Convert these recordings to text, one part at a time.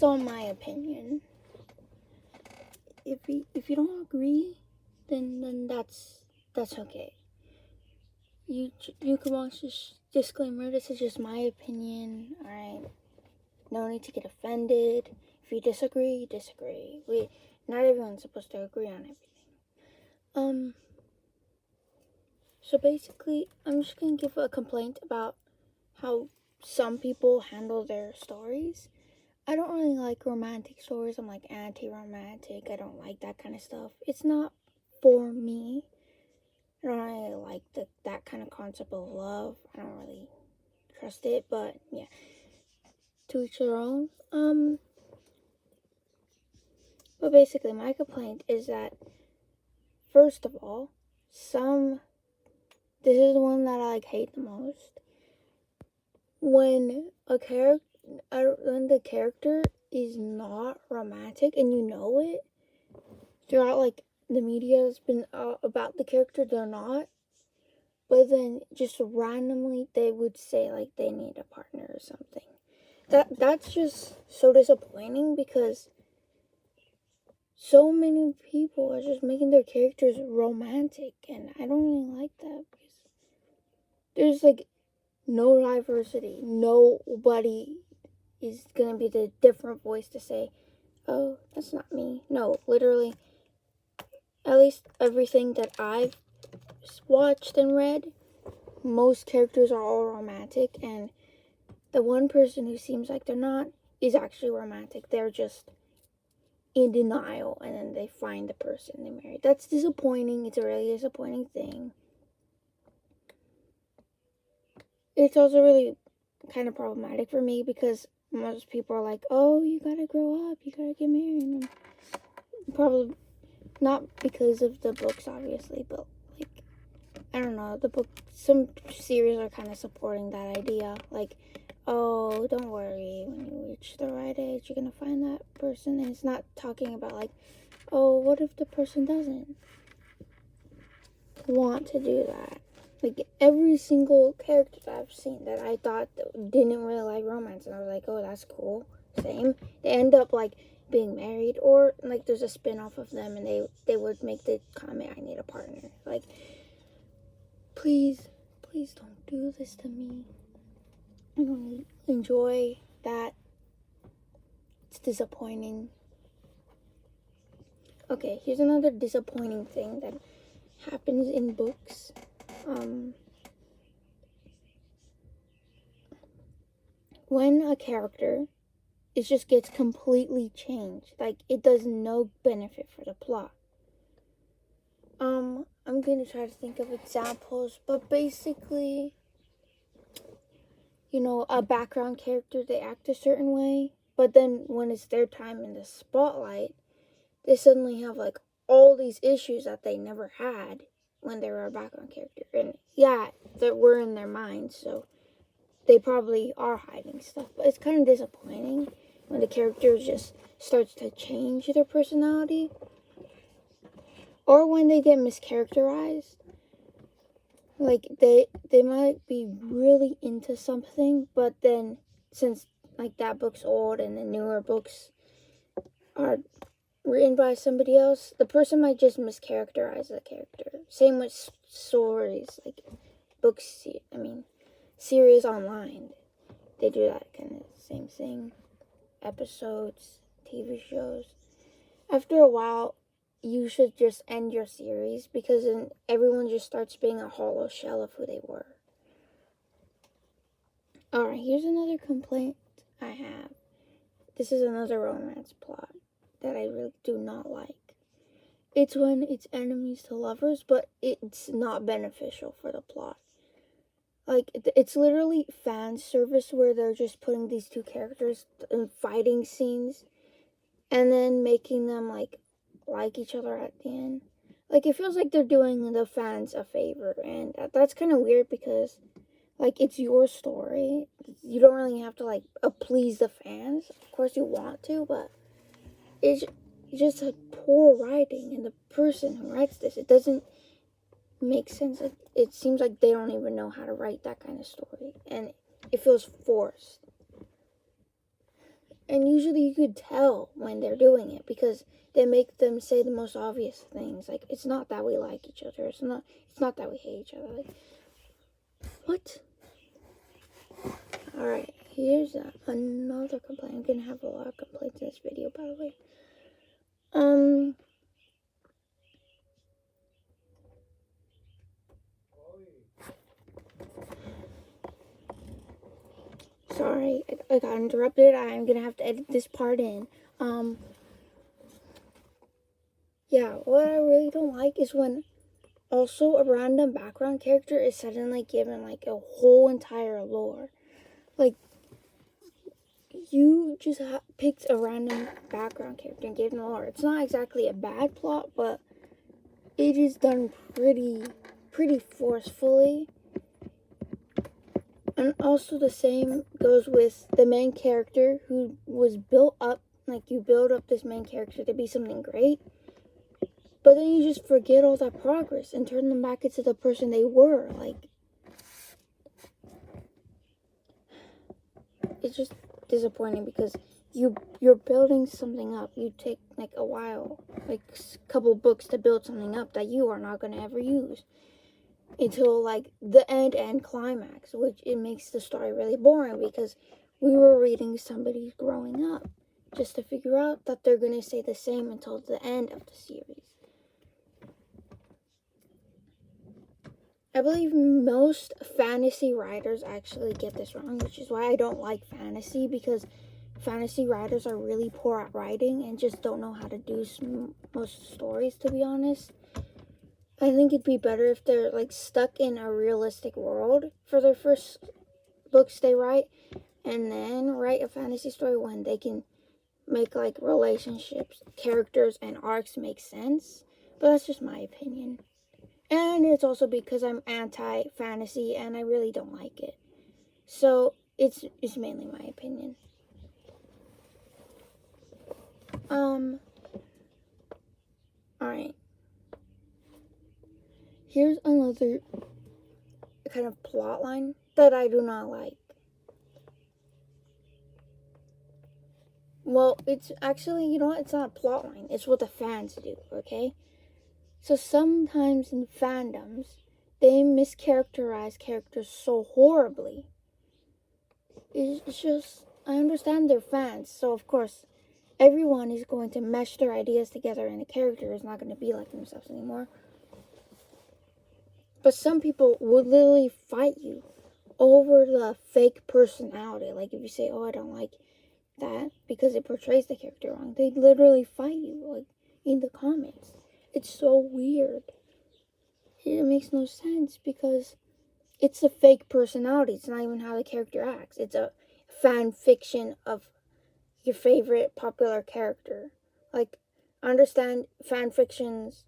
is all my opinion. If you don't agree, then that's okay. You can watch this disclaimer. This is just my opinion. All right. No need to get offended. If you disagree, you disagree. Not everyone's supposed to agree on everything. So basically, I'm just gonna give a complaint about how some people handle their stories. I don't really like romantic stories. I'm like anti-romantic. I don't like that kind of stuff. It's not for me. I don't really like that kind of concept of love. I don't really trust it, but yeah. To each their own. But basically, my complaint is that, first of all, this is the one that I hate the most. When the character is not romantic and you know it throughout, like, the media has been about the character, they're not, but then just randomly they would say like they need a partner or something. That's just so disappointing, because so many people are just making their characters romantic, and I don't really like that, because there's like no diversity. Nobody is gonna be the different voice to say, oh, that's not me. No, literally, at least everything that I've watched and read, most characters are all romantic, and the one person who seems like they're not is actually romantic. They're just in denial, and then they find the person they marry. That's disappointing. It's a really disappointing thing. It's also really kind of problematic for me, because most people are like, oh, you gotta grow up, you gotta get married. And probably not because of the books, obviously, but like, I don't know, some series are kind of supporting that idea. Like, oh, don't worry, when you reach the right age, you're gonna find that person. And it's not talking about like, oh, what if the person doesn't want to do that? Like, every single character that I've seen that I thought didn't really like romance, and I was like, oh, that's cool, same, they end up like being married, or like there's a spin-off of them, and they would make the comment, I need a partner. Like, please don't do this to me. I don't enjoy that. It's disappointing. Okay, here's another disappointing thing that happens in books. When a character, it just gets completely changed, like it does no benefit for the plot. I'm gonna try to think of examples, but basically, a background character, they act a certain way, but then when it's their time in the spotlight, they suddenly have like all these issues that they never had when they were a background character. And yeah, that were in their minds, so they probably are hiding stuff. But it's kind of disappointing when the character just starts to change their personality, or when they get mischaracterized. Like, they might be really into something, but then since like that book's old and the newer books are written by somebody else, the person might just mischaracterize the character. Same with stories, like books, series online. They do that kind of same thing. Episodes, TV shows. After a while, you should just end your series, because then everyone just starts being a hollow shell of who they were. Alright, here's another complaint I have. This is another romance plot that I really do not like. It's when it's enemies to lovers, but it's not beneficial for the plot. Like, it's literally fan service, where they're just putting these two characters in fighting scenes and then making them like each other at the end. Like, it feels like they're doing the fans a favor, and that's kind of weird, because like, it's your story. You don't really have to like please the fans. Of course you want to, but it's just a poor writing, and the person who writes this, it doesn't make sense. It seems like they don't even know how to write that kind of story, and it feels forced. And usually you could tell when they're doing it because they make them say the most obvious things. Like, it's not that we like each other. It's not that we hate each other. Like, what? Alright, here's another complaint. I'm gonna have a lot of complaints in this video, by the way. Sorry, I got interrupted. I'm gonna have to edit this part in. Yeah, what I really don't like is when also a random background character is suddenly given, like, a whole entire lore. Like, you just picked a random background character and gave them lore. It's not exactly a bad plot, but it is done pretty forcefully. And also the same goes with the main character who was built up. Like, you build up this main character to be something great, but then you just forget all that progress and turn them back into the person they were. Like, it's just disappointing because you're building something up. You take, like, a while, like a couple books to build something up that you are not going to ever use until, like, the end climax, which it makes the story really boring because we were reading somebody growing up just to figure out that they're going to stay the same until the end of the series. I believe most fantasy writers actually get this wrong, which is why I don't like fantasy, because fantasy writers are really poor at writing and just don't know how to do most stories, to be honest. I think it'd be better if they're, like, stuck in a realistic world for their first books they write, and then write a fantasy story when they can make, like, relationships, characters, and arcs make sense. But that's just my opinion. And it's also because I'm anti-fantasy and I really don't like it. So it's mainly my opinion. Alright. Here's another kind of plot line that I do not like. Well, it's actually, you know what? It's not a plot line. It's what the fans do, okay? So sometimes in fandoms, they mischaracterize characters so horribly. It's just, I understand they're fans, so of course, everyone is going to mesh their ideas together and a character is not going to be like themselves anymore. But some people would literally fight you over the fake personality. Like, if you say, oh, I don't like that because it portrays the character wrong, they'd literally fight you, like, in the comments. It's so weird. It makes no sense because it's a fake personality. It's not even how the character acts. It's a fan fiction of your favorite popular character. Like, I understand fan fictions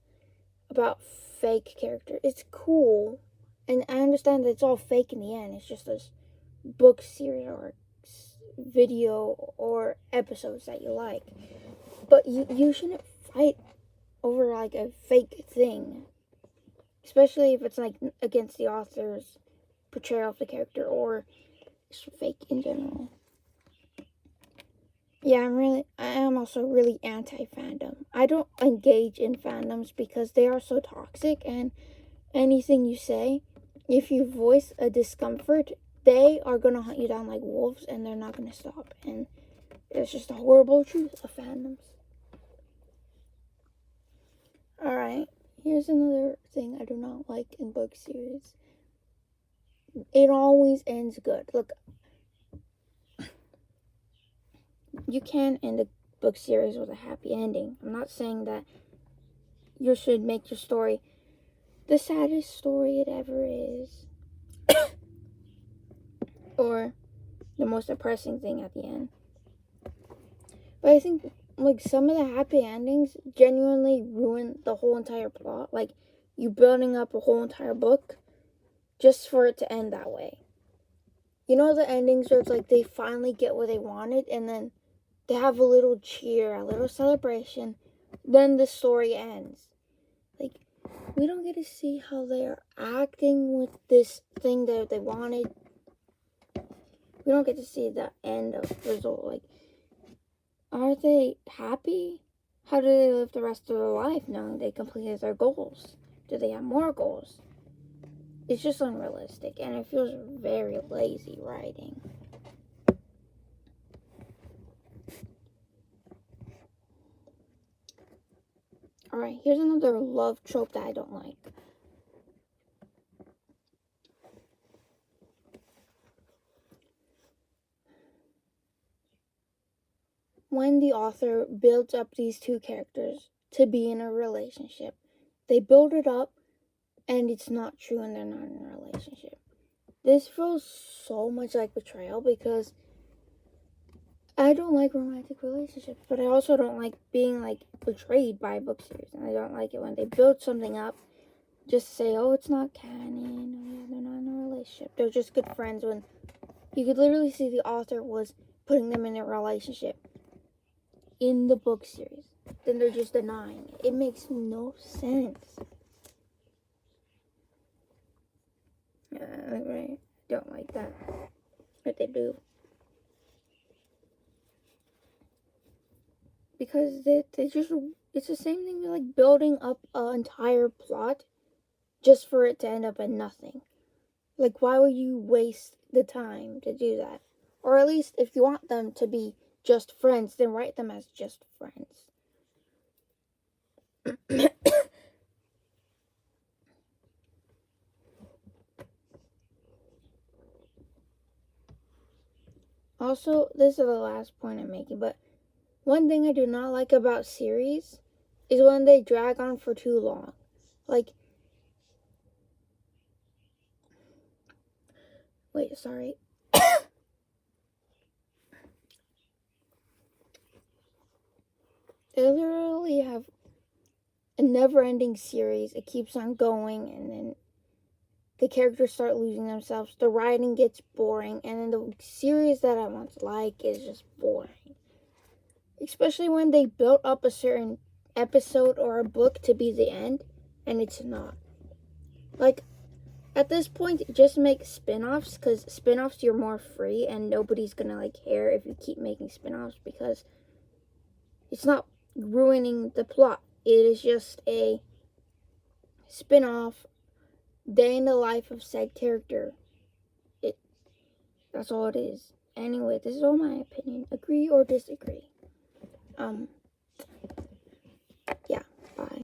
about fake character. It's cool, and I understand that it's all fake in the end. It's just this book series or video or episodes that you like. But you shouldn't fight over, like, a fake thing, especially if it's, like, against the author's portrayal of the character or just fake in general. Yeah, I am also really anti-fandom. I don't engage in fandoms because they are so toxic, and anything you say, if you voice a discomfort, they are going to hunt you down like wolves, and they're not going to stop. And it's just a horrible truth of fandoms. Alright, here's another thing I do not like in book series. It always ends good. Look, you can end a book series with a happy ending. I'm not saying that you should make your story the saddest story it ever is, or the most depressing thing at the end. But I think, like, some of the happy endings genuinely ruin the whole entire plot. Like, you building up a whole entire book just for it to end that way. You know the endings where it's like they finally get what they wanted, and then they have a little cheer, a little celebration, then the story ends. Like, we don't get to see how they're acting with this thing that they wanted. We don't get to see the end of result. Like, are they happy? How do they live the rest of their life knowing they completed their goals? Do they have more goals? It's just unrealistic, and it feels very lazy writing. Alright, here's another love trope that I don't like. When the author builds up these two characters to be in a relationship, they build it up and it's not true and they're not in a relationship. This feels so much like betrayal because I don't like romantic relationships, but I also don't like being like betrayed by a book series, and I don't like it when they build something up just to say, oh, it's not canon, oh yeah, they're not in a relationship, they're just good friends, when you could literally see the author was putting them in a relationship in the book series. Then they're just denying it. It makes no sense. I don't like that. But they do. Because they just, it's the same thing with like building up an entire plot just for it to end up in nothing. Like, why would you waste the time to do that? Or at least if you want them to be just friends, then write them as just friends. Also, this is the last point I'm making, but one thing I do not like about series is when they drag on for too long. Like, wait, sorry. They literally have a never-ending series. It keeps on going, and then the characters start losing themselves. The writing gets boring, and then the series that I once liked is just boring. Especially when they built up a certain episode or a book to be the end, and it's not. Like, at this point, just make spin-offs, because spin-offs you're more free, and nobody's gonna like care if you keep making spin-offs, because it's not ruining the plot. It is just a spin-off, day in the life of said character. That's all it is. Anyway, this is all my opinion. Agree or disagree. Yeah, bye.